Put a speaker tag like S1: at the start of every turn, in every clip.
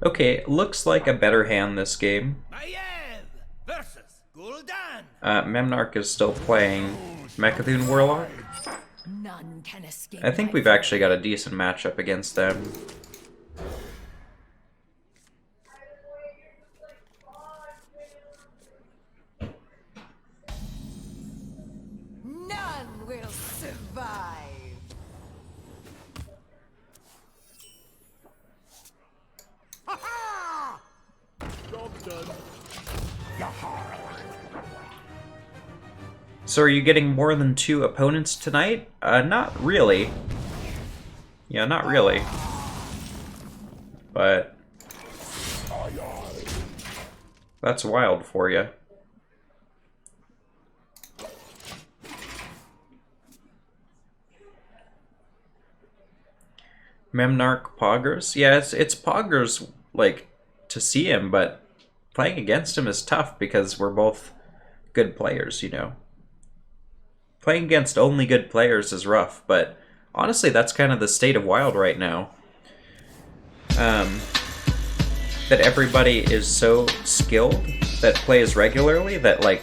S1: Okay, looks like a better hand this game. Memnarch is still playing Mechathune Warlock.
S2: None can escape.
S1: I think we've actually got a decent matchup against them.
S2: None will survive.
S3: Job done.
S1: So are you getting more than 2 opponents tonight? Not really. Yeah, not really. But that's wild for you. Memnarch Poggers? Yeah, it's Poggers, like, to see him, but playing against him is tough because we're both good players, you know. Playing against only good players is rough, but honestly, that's kind of the state of Wild right now. That everybody is so skilled that plays regularly that, like,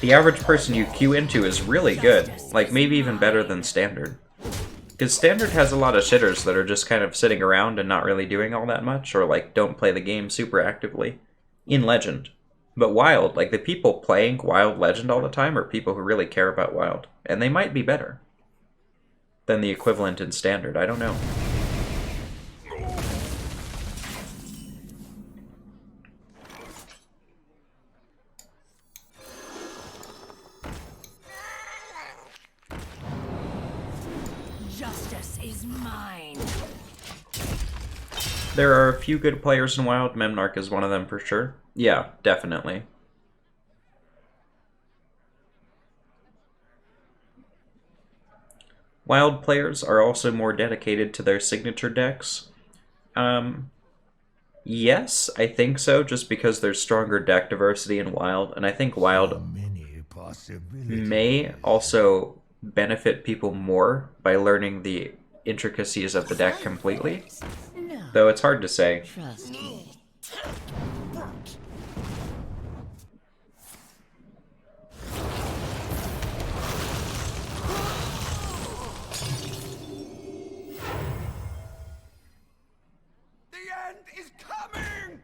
S1: the average person you queue into is really good. Like, maybe even better than Standard. Because Standard has a lot of shitters that are just kind of sitting around and not really doing all that much, or, like, don't play the game super actively. In Legend. But Wild, like, the people playing Wild Legend all the time are people who really care about Wild. And they might be better than the equivalent in Standard. I don't know.
S2: Justice is mine.
S1: There are a few good players in Wild. Memnarch is one of them for sure. Yeah, definitely. Wild players are also more dedicated to their signature decks. Yes, I think so, just because there's stronger deck diversity in Wild, and I think Wild may also benefit people more by learning the intricacies of the deck completely. Though it's hard to say.
S2: Trust me.
S3: The end is coming!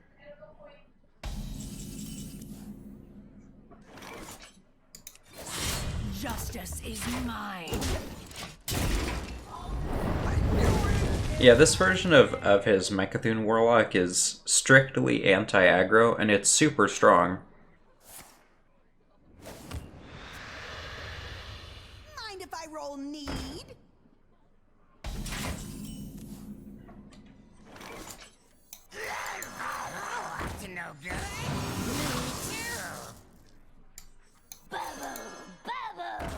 S2: Justice is mine.
S1: Yeah, this version of his Mechathune Warlock is strictly anti-aggro, and it's super strong.
S2: Mind if I roll need? To no good.
S4: Bubble, bubble.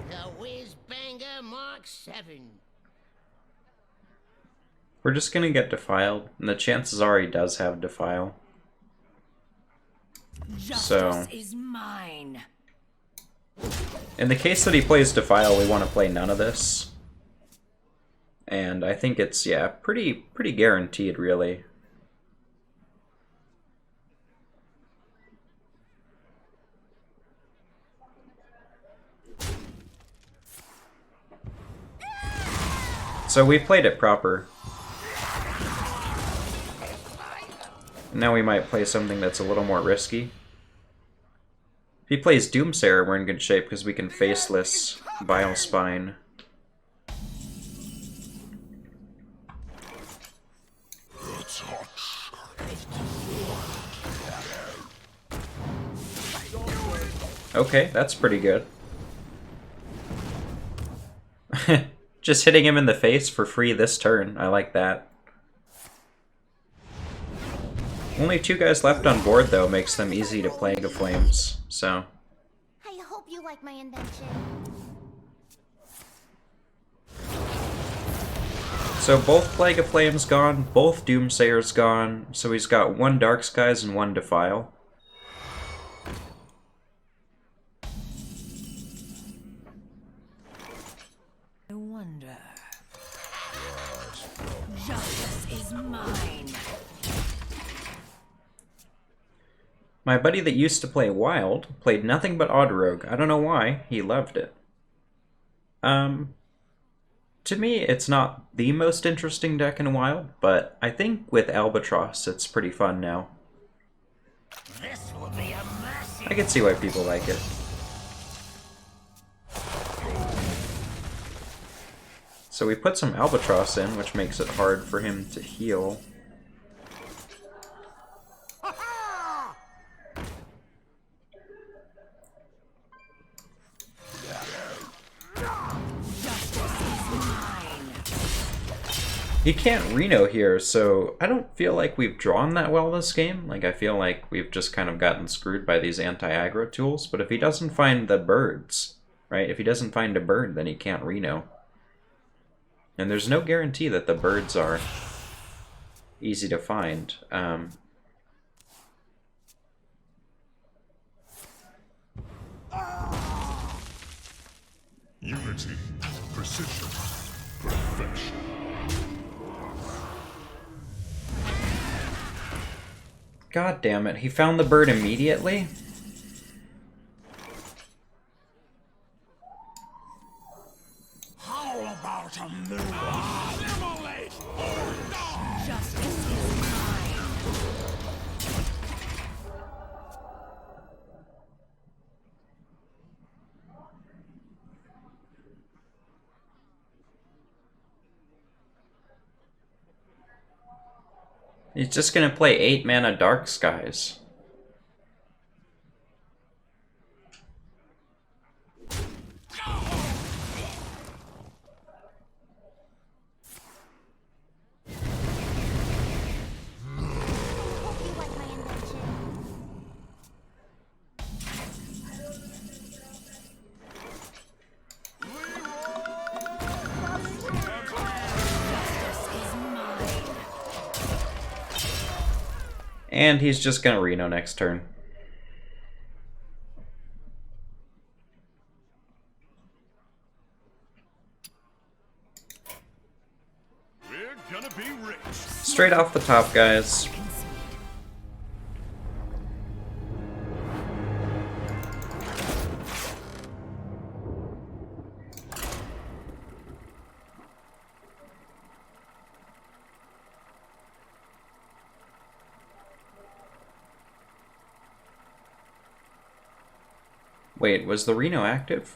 S4: The whiz banger Mark 7.
S1: We're just gonna get Defiled, and the chances are he does have Defile.
S2: Justice is mine.
S1: In the case that he plays Defile, we want to play none of this. And I think it's, yeah, pretty guaranteed, really. So we played it proper. Now we might play something that's a little more risky. If he plays Doomsayer, we're in good shape because we can Faceless Bile Spine. Okay, that's pretty good. Just hitting him in the face for free this turn. I like that. Only 2 guys left on board, though, makes them easy to Plague of Flames, so...
S4: I hope you like my invention.
S1: So both Plague of Flames gone, both Doomsayers gone, so he's got 1 Dark Skies and 1 Defile.
S2: I wonder. Justice is is mine.
S1: My buddy that used to play Wild played nothing but Odd Rogue. I don't know why. He loved it. To me, it's not the most interesting deck in Wild, but I think with Albatross, it's pretty fun now.
S4: This will be a massive...
S1: I can see why people like it. So we put some Albatross in, which makes it hard for him to heal. He can't Reno here, so I don't feel like we've drawn that well this game. Like, I feel like we've just kind of gotten screwed by these anti-aggro tools. But if he doesn't find the birds, right? If he doesn't find a bird, then he can't Reno. And there's no guarantee that the birds are easy to find.
S3: Unity, precision, perfection.
S1: God damn it, he found the bird immediately?
S3: How about a move? Immolate!
S2: Justice is mine.
S1: He's just gonna play 8 mana Dark Skies. And he's just gonna Reno next turn.
S3: We're gonna be rich.
S1: Straight off the top, guys. Wait, was the Reno active?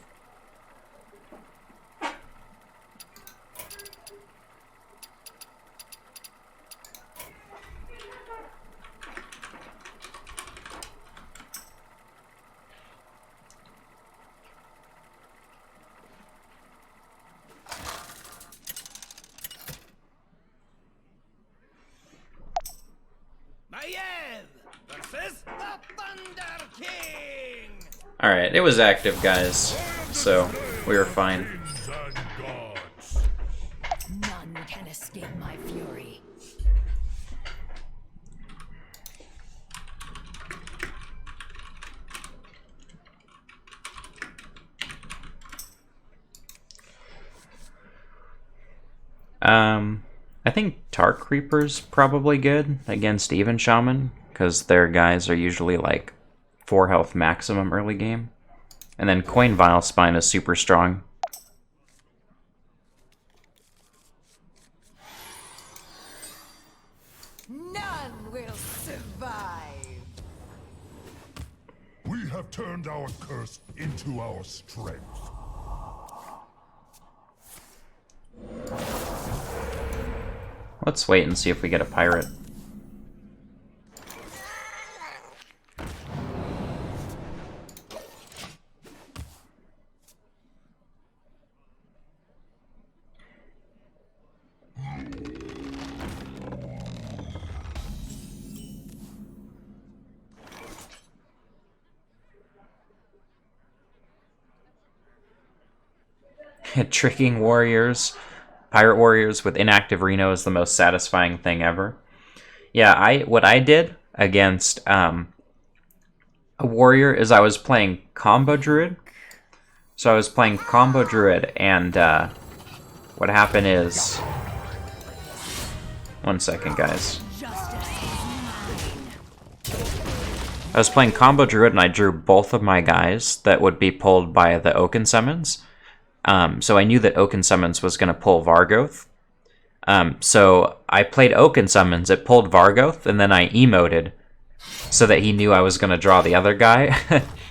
S3: Mayev versus the Thunder King.
S1: Alright, it was active, guys. So, we were fine.
S3: And gods.
S2: None can escape my fury.
S1: I think Tark Creeper's probably good against Even Shaman, because their guys are usually like 4 health maximum early game. And then Coin Vial Spine is super strong.
S2: None will survive.
S3: We have turned our curse into our strength.
S1: Let's wait and see if we get a pirate. Tricking warriors. Pirate warriors with inactive Reno is the most satisfying thing ever. Yeah, what I did against a warrior is I was playing combo druid. So I was playing combo druid, and what happened is 1 second, guys.
S2: Justice is mine.
S1: I was playing Combo Druid and I drew both of my guys that would be pulled by the Oaken Summons. So I knew that Oaken Summons was going to pull Vargoth. So I played Oaken Summons, it pulled Vargoth, and then I emoted so that he knew I was going to draw the other guy.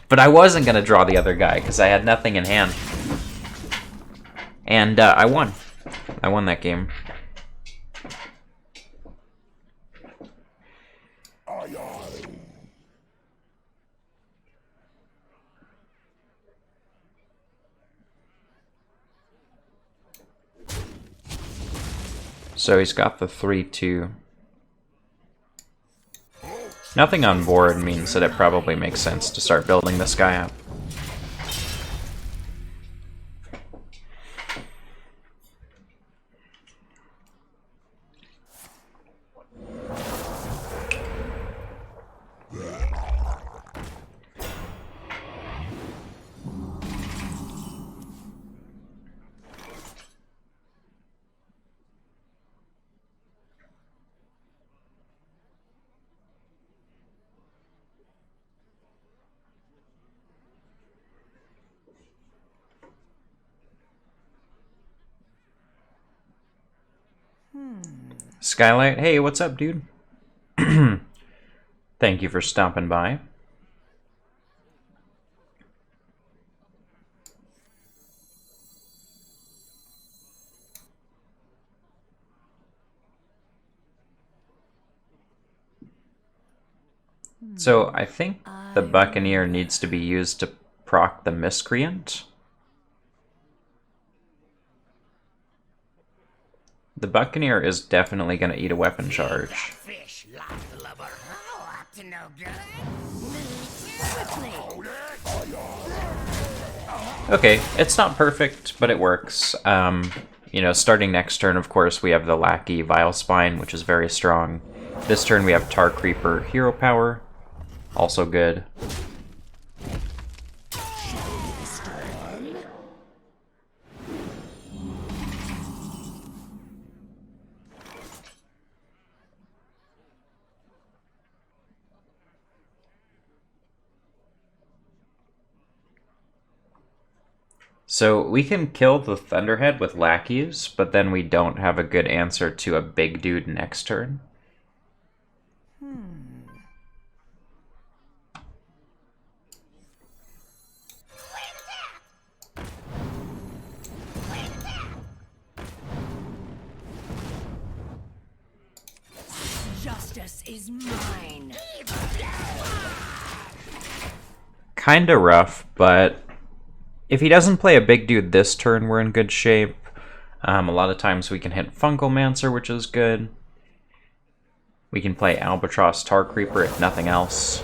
S1: But I wasn't going to draw the other guy because I had nothing in hand. And I won. I won that game. So he's got the 3-2. Nothing on board means that it probably makes sense to start building this guy up. Skylight, hey, what's up, dude? Thank you for stopping by. So I think the Buccaneer needs to be used to proc the Miscreant. The Buccaneer is definitely going to eat a weapon charge.
S4: Fish, Luck Albatross. Oh, up to no good.
S1: Okay, it's not perfect, but it works. You know, starting next turn, of course, we have the Lackey Vile Spine, which is very strong. This turn we have Tar Creeper Hero Power, also good. So we can kill the Thunderhead with Lackeys, but then we don't have a good answer to a big dude next turn.
S2: Justice is mine.
S1: Kinda rough, but if he doesn't play a big dude this turn, we're in good shape. A lot of times we can hit Funkelmancer, which is good. We can play Albatross Tar Creeper if nothing else.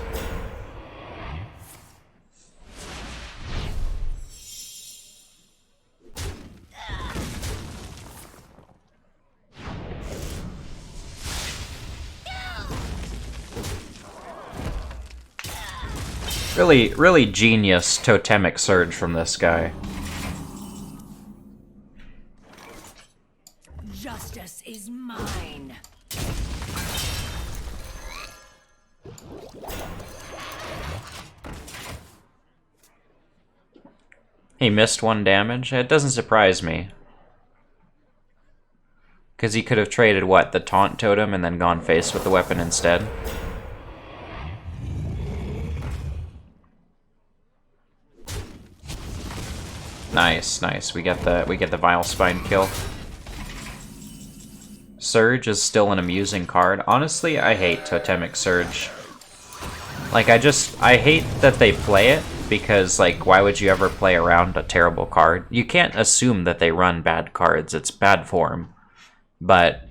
S1: Really genius totemic surge from this guy.
S2: Justice is mine.
S1: He missed 1 damage. It doesn't surprise me. Because he could have traded, what, the Taunt Totem and then gone face with the weapon instead? Nice, nice. We get the Vile Spine kill. Surge is still an amusing card. Honestly, I hate Totemic Surge. Like, I hate that they play it, because, like, why would you ever play around a terrible card? You can't assume that they run bad cards. It's bad form. But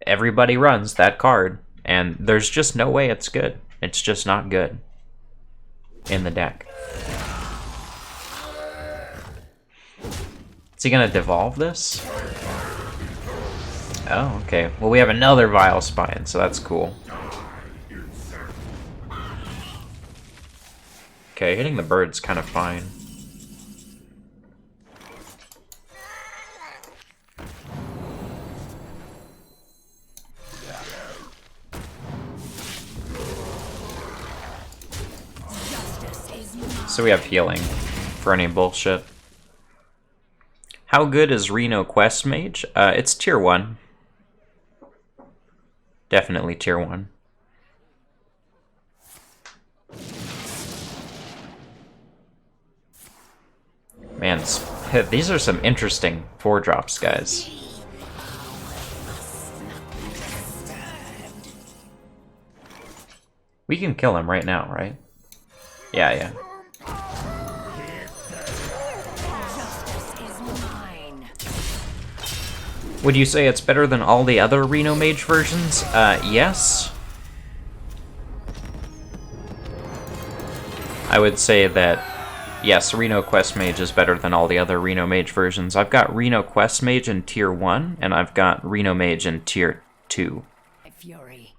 S1: everybody runs that card, and there's just no way it's good. It's just not good in the deck. Is he gonna devolve this? Oh, okay. Well, we have another Vile Spine, so that's cool. Okay, hitting the bird's kind of fine. So we have healing for any bullshit. How good is Reno Quest Mage? It's tier 1. Definitely tier 1. Man, these are some interesting 4-drops, guys. We can kill him right now, right? Yeah, yeah.
S2: Justice is mine.
S1: Would you say it's better than all the other Reno Mage versions? Yes. I would say that, yes, Reno Quest Mage is better than all the other Reno Mage versions. I've got Reno Quest Mage in tier 1, and I've got Reno Mage in tier 2.
S2: My fury.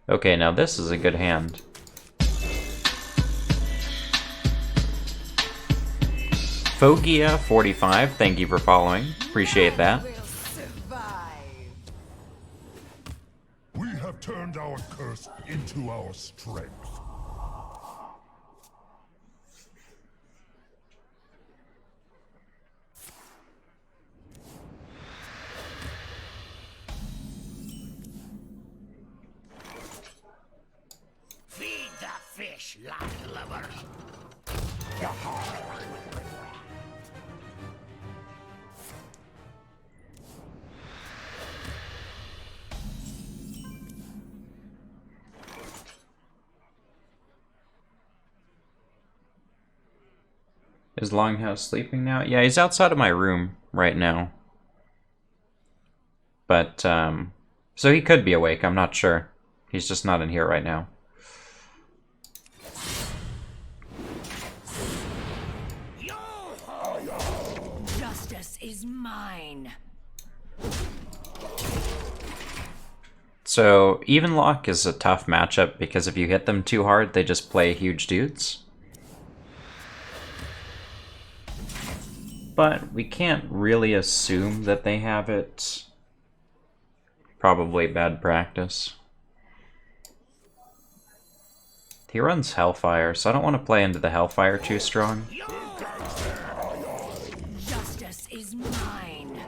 S1: Okay, now this is a good hand. Fogia45, thank you for following. Appreciate that.
S2: Will survive.
S3: We have turned our curse into our strength.
S4: Feed the fish, Luck Albatross.
S1: Is Longhouse sleeping now? Yeah, he's outside of my room right now. But, so he could be awake, I'm not sure. He's just not in here right now.
S2: Justice is mine.
S1: So, Evenlock is a tough matchup because if you hit them too hard, they just play huge dudes. But we can't really assume that they have it. Probably bad practice. He runs Hellfire, so I don't want to play into the Hellfire too strong.
S2: Justice is mine.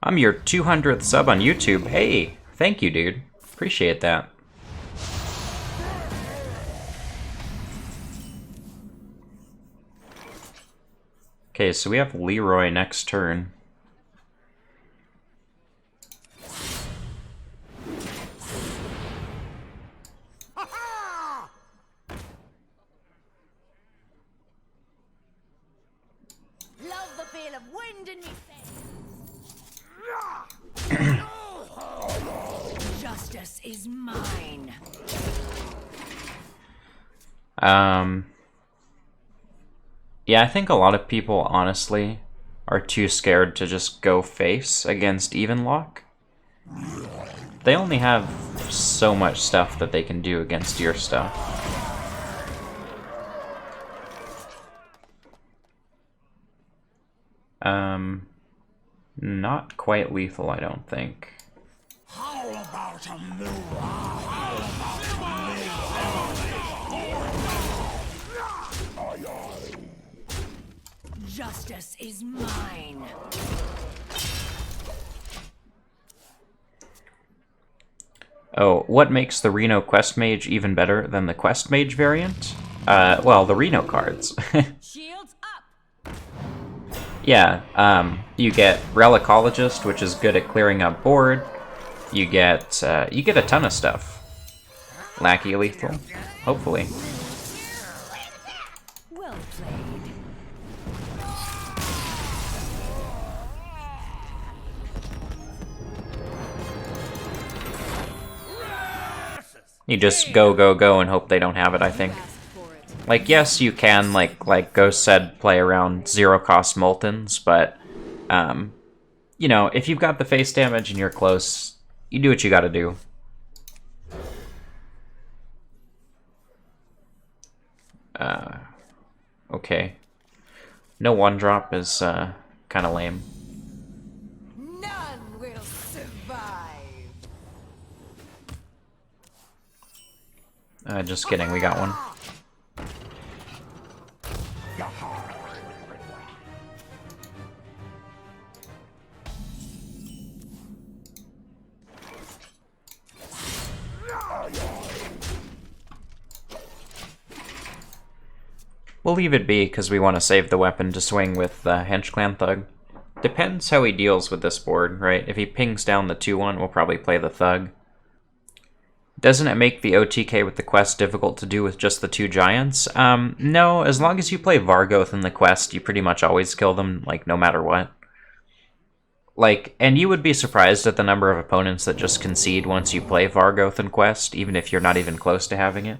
S1: I'm your 200th sub on YouTube. Hey, thank you, dude. Appreciate that. Okay, so we have Leroy next turn.
S2: Love the feel of wind in me face. Justice is mine.
S1: Yeah, I think a lot of people, honestly, are too scared to just go face against Evenlock. They only have so much stuff that they can do against your stuff. Not quite lethal, I don't think.
S3: How about a move?
S2: Justice is mine.
S1: Oh, what makes the Reno Quest Mage even better than the Quest Mage variant? Well, the Reno cards.
S2: Shields up.
S1: Yeah, you get Relicologist, which is good at clearing up board. You get a ton of stuff. Lackey lethal, hopefully.
S2: Well played.
S1: You just go, go, go and hope they don't have it, I think.
S2: Ask for it.
S1: Like, yes, you can, like Ghost said, play around zero-cost Moltons, but, you know, if you've got the face damage and you're close, you do what you gotta do. Okay. No one-drop is, kinda lame. Just kidding, we got one. We'll leave it be, because we want to save the weapon to swing with Hench Clan Thug. Depends how he deals with this board, right? If he pings down the 2-1, we'll probably play the Thug. Doesn't it make the OTK with the quest difficult to do with just the 2 giants? No, as long as you play Vargoth in the quest, you pretty much always kill them, like, no matter what. Like, and you would be surprised at the number of opponents that just concede once you play Vargoth in quest, even if you're not even close to having it.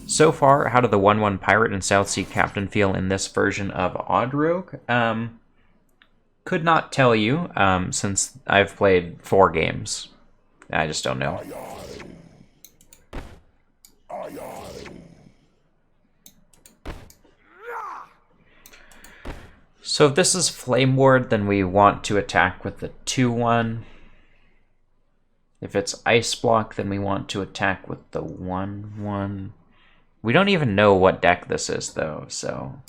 S1: So far, how do the 1-1 Pirate and South Sea Captain feel in this version of Odd Rogue? Could not tell you, since I've played 4 games. I just don't know. So if this is Flame Ward, then we want to attack with the 2-1. If it's Ice Block, then we want to attack with the 1-1. We don't even know what deck this is, though, so...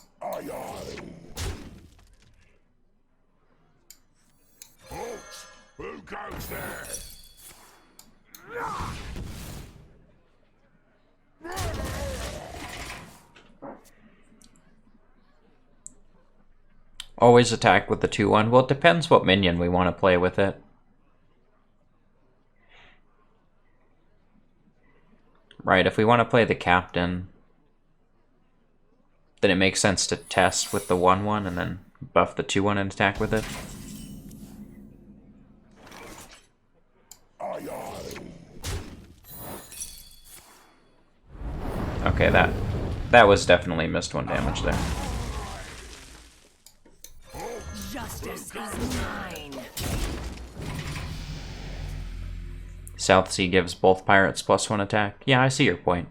S3: Who goes there?
S1: Always attack with the 2-1. Well, it depends what minion we want to play with it. Right, if we want to play the Captain, then it makes sense to test with the 1-1 and then buff the 2-1 and attack with it. Okay, that was definitely missed 1 damage there.
S2: Justice is mine.
S1: South Sea gives both pirates +1 attack. Yeah, I see your point.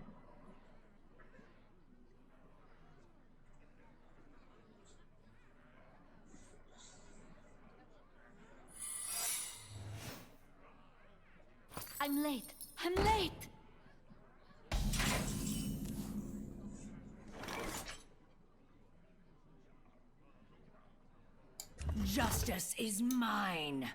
S2: I'm late. I'm late. Justice is mine.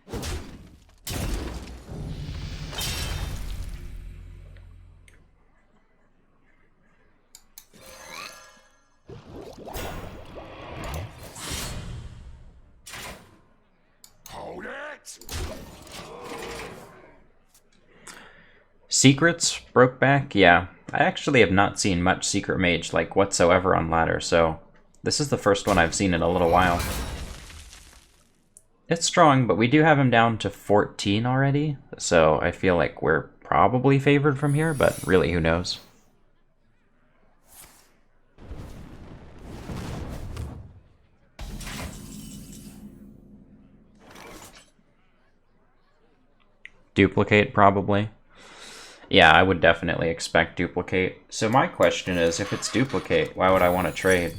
S3: Hold it!
S1: Secrets? Broke back? Yeah. I actually have not seen much Secret Mage, like, whatsoever on ladder, so this is the first one I've seen in a little while. It's strong, but we do have him down to 14 already, so I feel like we're probably favored from here, but really, who knows? Duplicate, probably. Yeah, I would definitely expect duplicate. So my question is, if it's duplicate, why would I want to trade?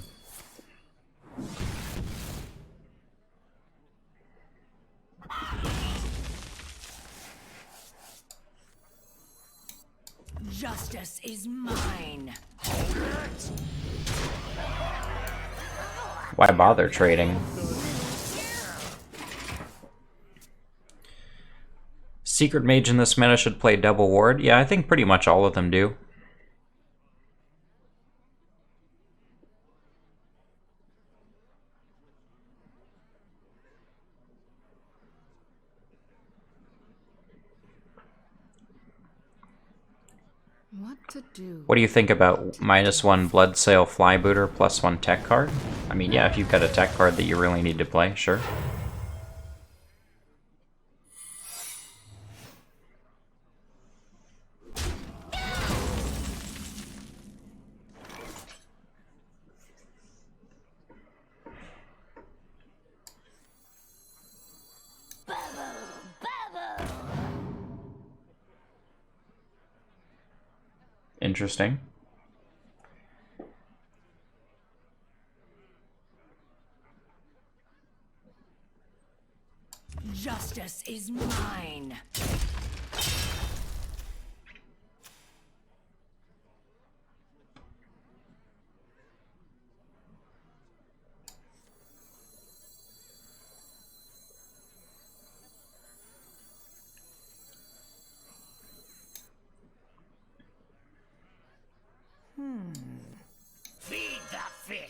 S2: Justice is mine.
S1: Why bother trading? Secret Mage in this meta should play double ward. Yeah, I think pretty much all of them do.
S2: What to do?
S1: What do you think about -1 Bloodsail Flybooter +1 tech card? I mean, yeah, if you've got a tech card that you really need to play, sure. Interesting.
S2: Justice is mine.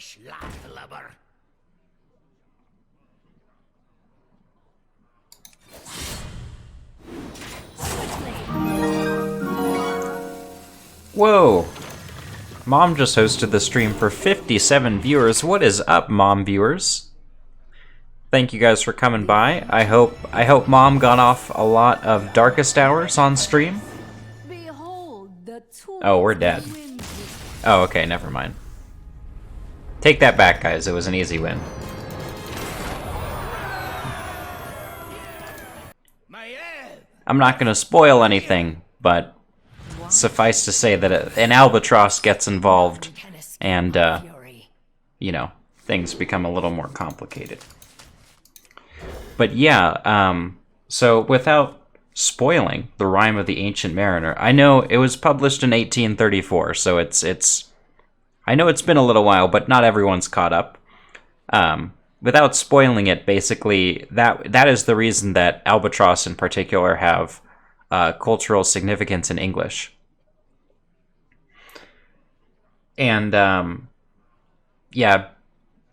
S4: foolish landlubber.
S1: Whoa! Mom just hosted the stream for 57 viewers. What is up, Mom viewers? Thank you guys for coming by. I hope Mom got off a lot of darkest hours on stream. Oh, we're dead. Oh, okay, never mind. Take that back, guys. It was an easy win. I'm not gonna spoil anything, but suffice to say that an albatross gets involved, and, you know, things become a little more complicated. But yeah, so without spoiling the Rime of the Ancient Mariner, I know it was published in 1834, so it's I know it's been a little while, but not everyone's caught up. Without spoiling it, basically, that is the reason that albatross in particular have cultural significance in English. And, yeah,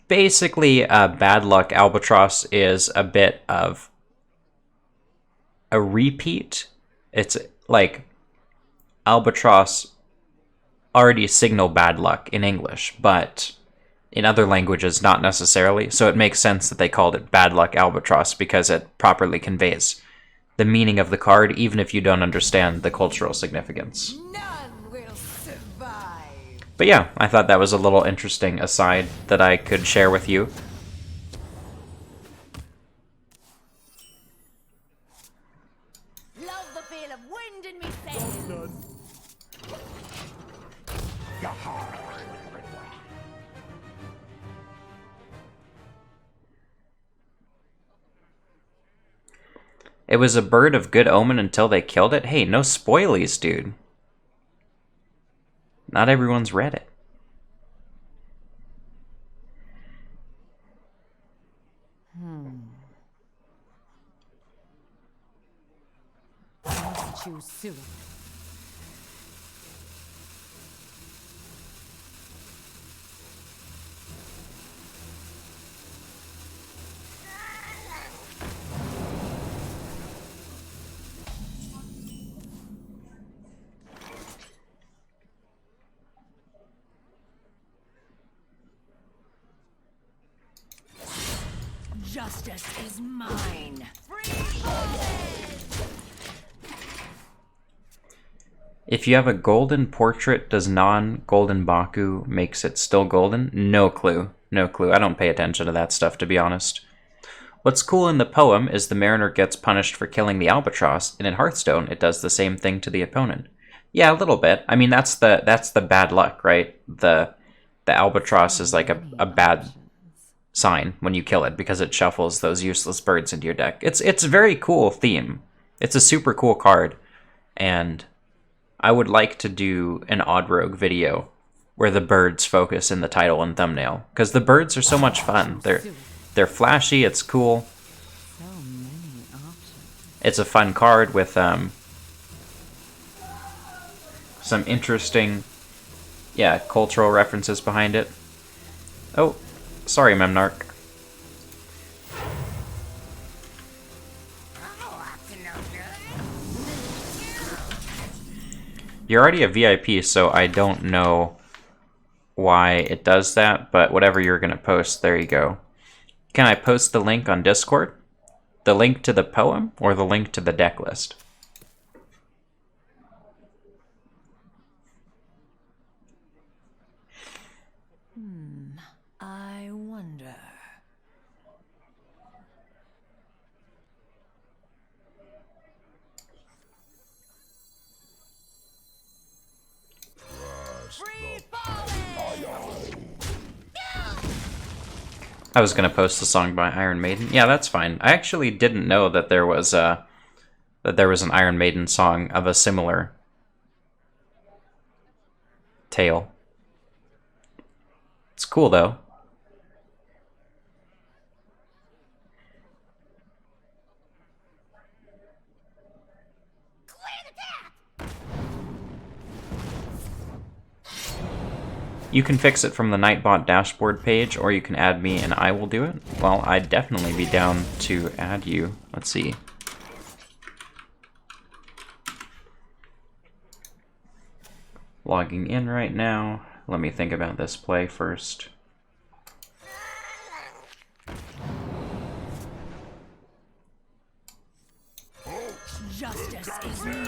S1: basically, Bad Luck Albatross is a bit of a repeat. It's like albatross already signal bad luck in English, but in other languages, not necessarily. So it makes sense that they called it Bad Luck Albatross because it properly conveys the meaning of the card, even if you don't understand the cultural significance.
S2: None will survive.
S1: But yeah, I thought that was a little interesting aside that I could share with you.
S2: Love the feel of wind in me sails.
S1: It was a bird of good omen until they killed it? Hey, no spoilies, dude. Not everyone's read it.
S2: I must choose soon. Justice is mine.
S1: If you have a golden portrait, does non-golden Baku makes it still golden? No clue. No clue. I don't pay attention to that stuff, to be honest. What's cool in the poem is the mariner gets punished for killing the albatross, and in Hearthstone, it does the same thing to the opponent. Yeah, a little bit. I mean, that's the bad luck, right? The albatross is like a bad sign when you kill it because it shuffles those useless birds into your deck. It's a very cool theme. It's a super cool card, and I would like to do an Odd Rogue video where the birds focus in the title and thumbnail, because the birds are so much fun. They're flashy. It's cool.
S2: So many options.
S1: It's a fun card with some interesting, yeah, cultural references behind it. Oh, sorry, Memnarch. You're already a VIP, so I don't know why it does that, but whatever you're going to post, there you go. Can I post the link on Discord? The link to the poem or the link to the deck list?
S2: I wonder.
S1: I was gonna post the song by Iron Maiden. Yeah, that's fine. I actually didn't know that there was an Iron Maiden song of a similar tale. It's cool though. You can fix it from the Nightbot dashboard page, or you can add me and I will do it. Well, I'd definitely be down to add you. Let's see. Logging in right now. Let me think about this play first.
S2: Justice is mine.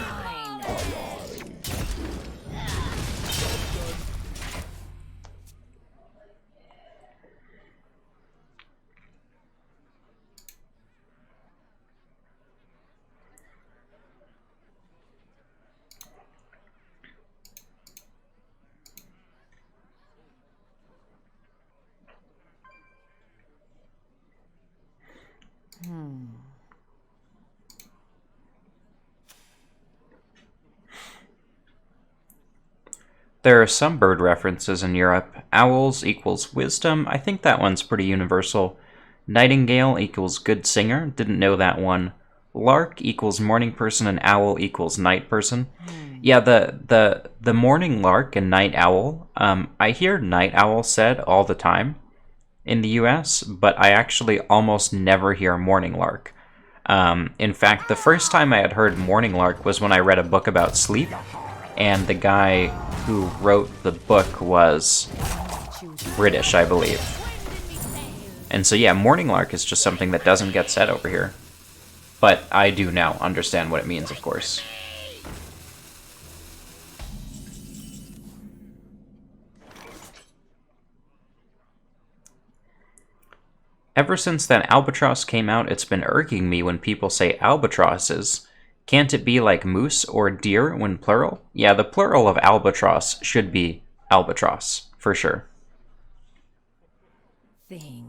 S1: There are some bird references in Europe. Owls equals wisdom. I think that one's pretty universal. Nightingale equals good singer. Didn't know that one. Lark equals morning person and owl equals night person. Yeah, the morning lark and night owl. I hear night owl said all the time in the US, but I actually almost never hear morning lark. In fact, the first time I had heard morning lark was when I read a book about sleep, and the guy who wrote the book was British, I believe. And so yeah, morning lark is just something that doesn't get said over here. But I do now understand what it means, of course. Ever since that albatross came out, it's been irking me when people say albatrosses. Can't it be like moose or deer when plural? Yeah, the plural of albatross should be albatross, for sure.
S2: Think.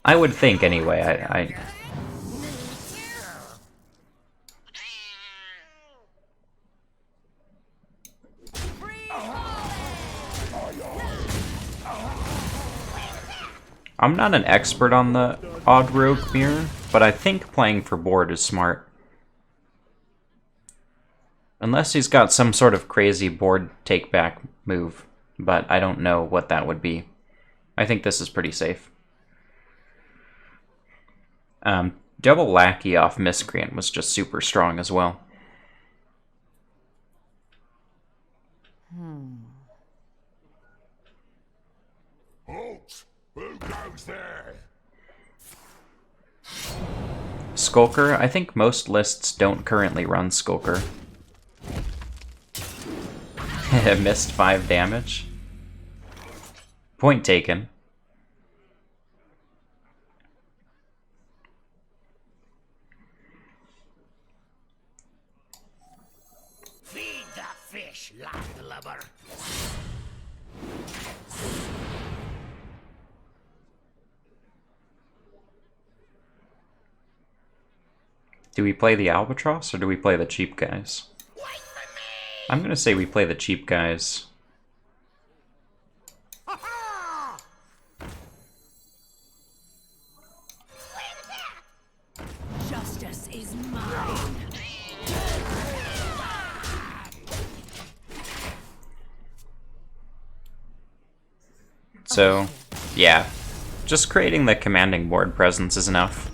S1: I would think anyway. I I'm not an expert on the Odd Rogue mirror, but I think playing for board is smart. Unless he's got some sort of crazy board take-back move, but I don't know what that would be. I think this is pretty safe. Double Lackey off Miscreant was just super strong as well.
S3: Halt! Who goes there?
S1: Skulker, I think most lists don't currently run Skulker. Missed 5 damage. Point taken.
S4: Feed the fish, landlubber.
S1: Do we play the Albatross or do we play the cheap guys? I'm gonna say we play the cheap guys.
S2: Justice is mine.
S1: So, yeah. Just creating the commanding board presence is enough.